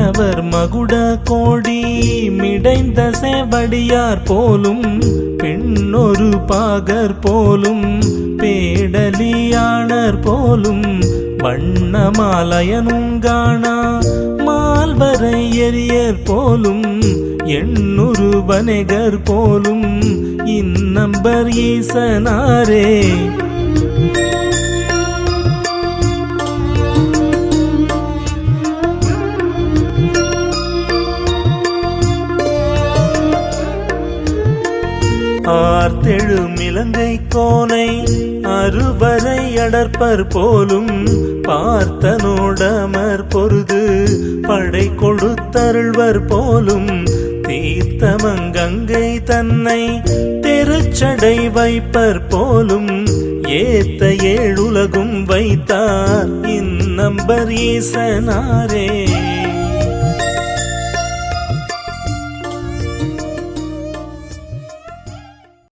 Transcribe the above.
மன்னவர் மகுட கோடி மிடைந்த சேவடியார் போலும் பெண்ணொரு பாகர் போலும் பேடலியானர் போலும் வண்ணமாலயனும் காணா மால்வரை எரியர் போலும் எண்ணுரு வணிகர் போலும் இந்நம்பர் ஈசனாரே. ஆர்த்தெழும் இலங்கை கோனை அறுவரை அடற்பர் போலும் பார்த்தனோடமர் பொருது படை கொடுத்தருள்வர் போலும் தீர்த்தமங்கங்கை தன்னை தெருச்சடை வைப்பர் போலும் ஏத்த ஏழுலகும் வைத்தார் இந்நம்பர் ஈசனாரே.